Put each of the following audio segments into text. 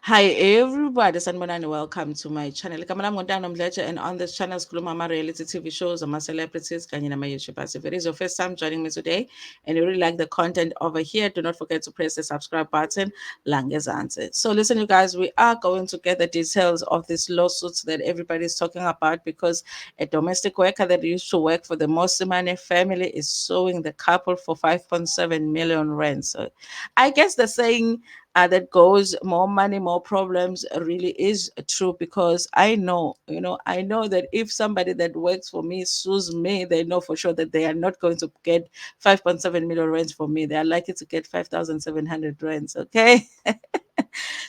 Hi everybody, Sanibonani, welcome to my channel. Igama lami nguNtando Mdletshe, and on this channel sikhuluma ama-reality TV shows, ama-celebrities kanye nama-YouTubers. If it is your first time joining me today and you really like the content over here, do not forget to press the subscribe button la ngezansi. So listen, you guys, we are going to get the details of this lawsuits that everybody is talking about, because a domestic worker that used to work for the Mosimane family is suing the couple for 5.7 million rand. So I guess the saying that goes more money, more problems really is true, because I know that if somebody that works for me sues me, they know for sure that they are not going to get 5.7 million rands for me. They are likely to get 5,700 rands. Okay.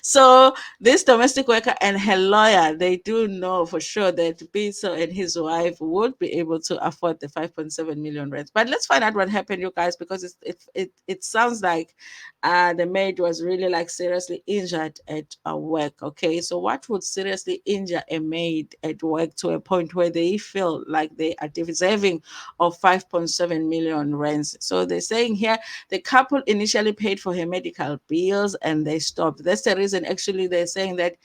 So this domestic worker and her lawyer, they do know for sure that Pitso and his wife would be able to afford the 5.7 million rent. But let's find out what happened, you guys, because it sounds like the maid was really like seriously injured at work. Okay, so what would seriously injure a maid at work to a point where they feel like they are deserving of 5.7 million rents? So they're saying here the couple initially paid for her medical bills and they stopped. That's the reason, actually, they're saying that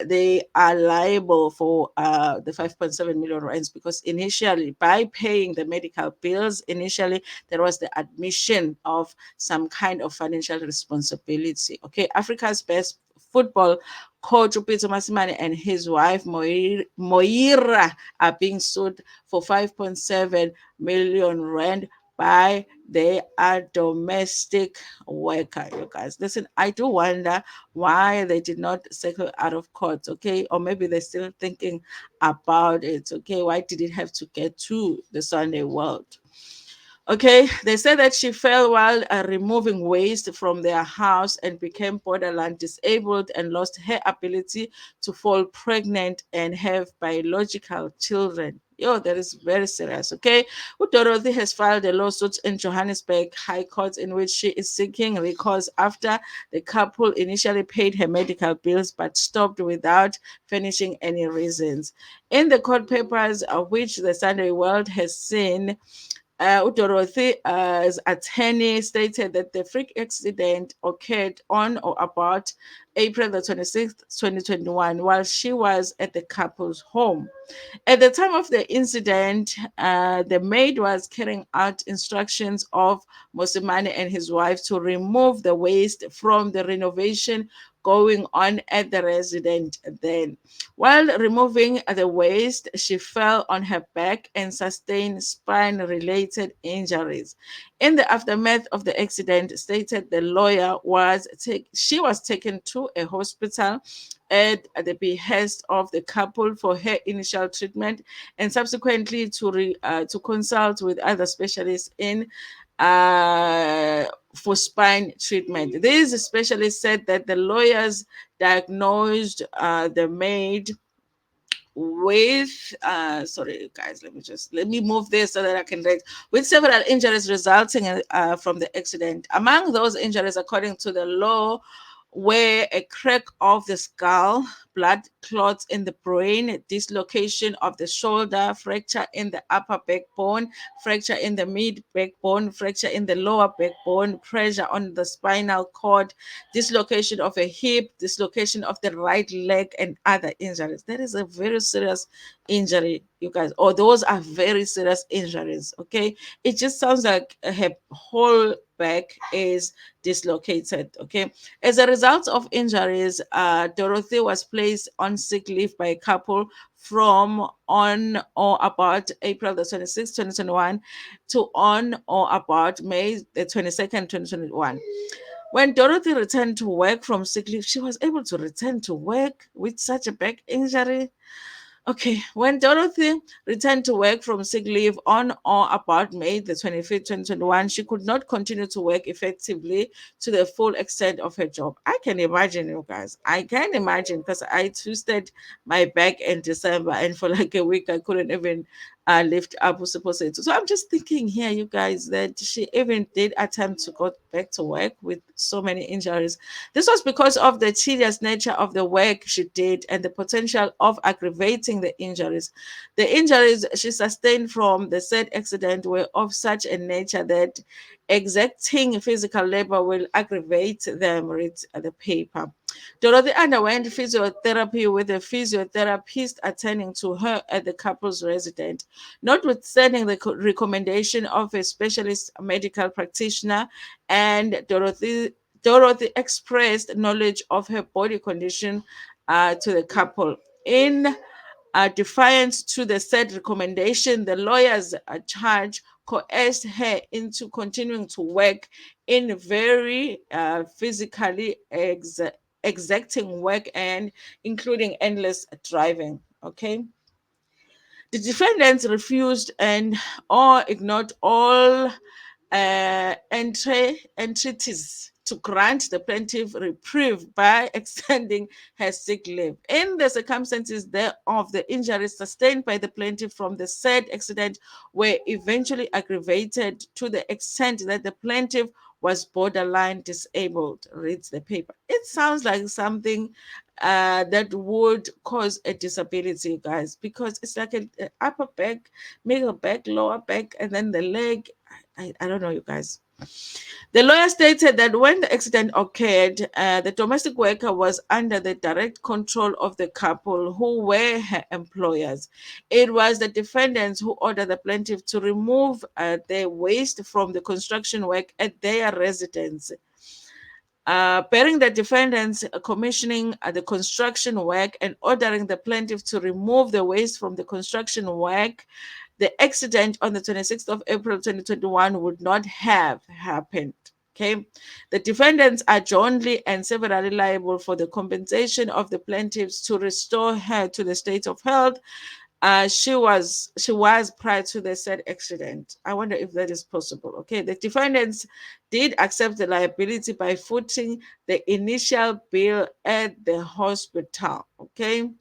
they are liable for the 5.7 million rands, because initially, by paying the medical bills, initially there was the admission of some kind of financial responsibility. Okay, Africa's best football coach Pitso Mosimane and his wife Moira are being sued for 5.7 million rand by they are domestic worker. You guys, listen, I do wonder why they did not settle out of court. Okay, or maybe they're still thinking about it. Okay, why did it have to get to the Sunday world? Okay, they said that she fell while removing waste from their house and became borderline disabled and lost her ability to fall pregnant and have biological children. Yo, that is very serious. Okay, Dorothy has filed a lawsuit in Johannesburg High Court in which she is seeking recourse after the couple initially paid her medical bills but stopped without furnishing any reasons. In the court papers, which the Sunday World has seen, Dorothy's attorney stated that the freak accident occurred on or about April the 26th, 2021, while she was at the couple's home. At the time of the incident, the maid was carrying out instructions of Mosimane and his wife to remove the waste from the renovation going on at the residence. Then, while removing the waste, she fell on her back and sustained spine-related injuries. In the aftermath of the accident, stated the lawyer she was taken to a hospital at the behest of the couple for her initial treatment, and subsequently to consult with other specialists in for spine treatment. These specialists said that the lawyers diagnosed the maid with sorry guys, let me move this so that I can read, with several injuries resulting from the accident. Among those injuries, according to the law, were a crack of the skull, blood clots in the brain, dislocation of the shoulder, fracture in the upper backbone, fracture in the mid backbone, fracture in the lower backbone, pressure on the spinal cord, dislocation of a hip, dislocation of the right leg, and other injuries. That is a very serious injury, you guys. Or those are very serious injuries. Okay, it just sounds like her whole back is dislocated. Okay, as a result of injuries, Dorothy was placed on sick leave by a couple from on or about April the 26th, 2021 to on or about May the 22nd, 2021. When Dorothy returned to work from sick leave, she was able to return to work with such a back injury. Okay, when Dorothy returned to work from sick leave on or about May the 25th, 2021, she could not continue to work effectively to the full extent of her job. I can imagine, you guys. I can imagine, because I twisted my back in December, and for like a week I couldn't even lift up supposed to. So I'm just thinking here, you guys, that she even did attempt to go back to work with so many injuries. This was because of the tedious nature of the work she did and the potential of aggravating the injuries. The injuries she sustained from the said accident were of such a nature that exacting physical labor will aggravate them, read the paper. Dorothy underwent physiotherapy with a physiotherapist attending to her at the couple's residence. Notwithstanding the recommendation of a specialist medical practitioner, and Dorothy expressed knowledge of her body condition to the couple. In defiance to the said recommendation, the lawyers charge coerced her into continuing to work in very physically exacting work and including endless driving. Okay. The defendants refused and or ignored all entreaties to grant the plaintiff reprieve by extending her sick leave. In the circumstances thereof, the injuries sustained by the plaintiff from the said accident were eventually aggravated to the extent that the plaintiff was borderline disabled, reads the paper. It sounds like something that would cause a disability, guys, because it's like a upper back, middle back, lower back, and then the leg. I don't know, you guys. The lawyer stated that when the accident occurred, the domestic worker was under the direct control of the couple who were her employers. It was the defendants who ordered the plaintiff to remove their waste from the construction work at their residence. Bearing the defendants commissioning the construction work and ordering the plaintiff to remove the waste from the construction work, the accident on the 26th of April 2021 would not have happened. Okay. The defendants are jointly and severally liable for the compensation of the plaintiffs to restore her to the state of health she was prior to the said accident. I wonder if that is possible. Okay, the defendants did accept the liability by footing the initial bill at the hospital. Okay,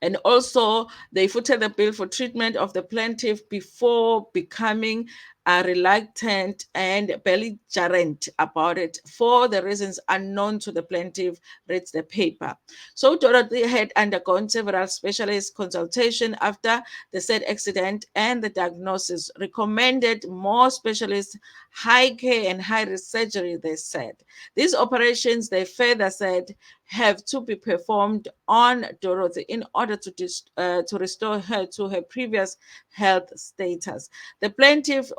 and also they footed the bill for treatment of the plaintiff before becoming reluctant and belligerent about it for the reasons unknown to the plaintiff, reads the paper. So Dorothy had undergone several specialist consultation after the said accident, and the diagnosis recommended more specialist high care and high risk surgery, they said. These operations, they further said, have to be performed on Dorothy in order to restore her to her previous health status. The plaintiff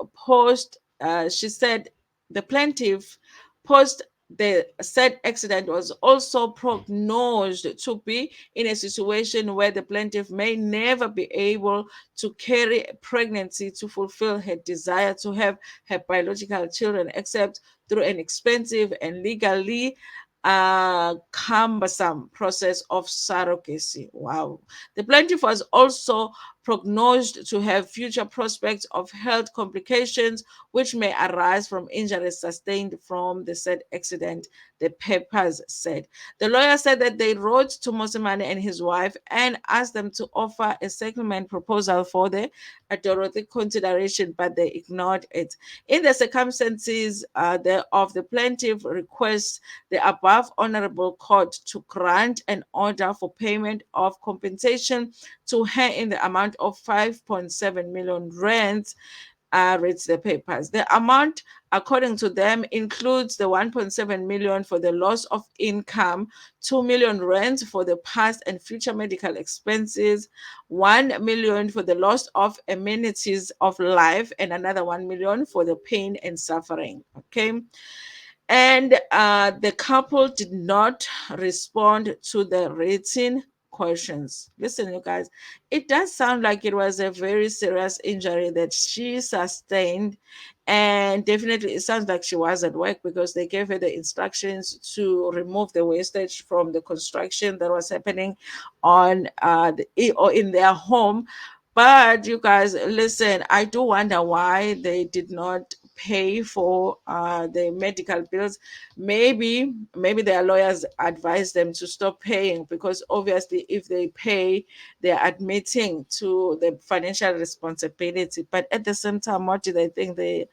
she said, the plaintiff post the said accident was also prognosed to be in a situation where the plaintiff may never be able to carry a pregnancy to fulfill her desire to have her biological children, except through an expensive and legally cumbersome process of surrogacy. Wow. The plaintiff was also prognosed to have future prospects of health complications which may arise from injuries sustained from the said accident, the papers said. The lawyer said that they wrote to Mosimane and his wife and asked them to offer a settlement proposal for the Dorothy consideration, but they ignored it. In the circumstances of the plaintiff requests the above honorable court to grant an order for payment of compensation to her in the amount of 5.7 million rands, reads the papers. The amount, according to them, includes the 1.7 million for the loss of income, 2 million rent for the past and future medical expenses, 1 million for the loss of amenities of life, and another 1 million for the pain and suffering. Okay. And the couple did not respond to the written questions. Listen, you guys, it does sound like it was a very serious injury that she sustained. And definitely, it sounds like she was at work because they gave her the instructions to remove the wastage from the construction that was happening on or in their home. But you guys, listen, I do wonder why they did not pay for the medical bills. Maybe their lawyers advised them to stop paying, because obviously if they pay, they're admitting to the financial responsibility. But at the same time, what do they think the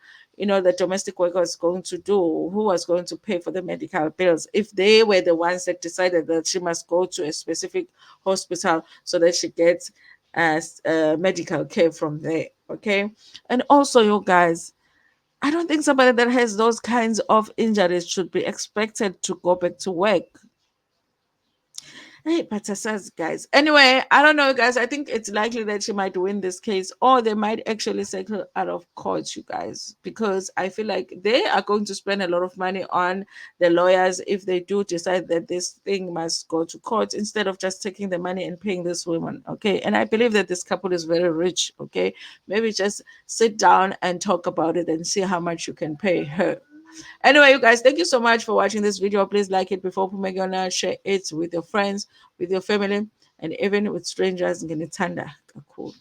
domestic worker was going to do? Who was going to pay for the medical bills if they were the ones that decided that she must go to a specific hospital so that she gets medical care from there? Okay. And also, you guys, I don't think somebody that has those kinds of injuries should be expected to go back to work. Hey, but it says, guys. Anyway, I don't know, guys. I think it's likely that she might win this case, or they might actually settle out of court, you guys, because I feel like they are going to spend a lot of money on the lawyers if they do decide that this thing must go to court instead of just taking the money and paying this woman. Okay. And I believe that this couple is very rich. Okay. Maybe just sit down and talk about it and see how much you can pay her. Anyway, you guys, thank you so much for watching this video. Please like it before Pumegona, share it with your friends, with your family, and even with strangers. Cool.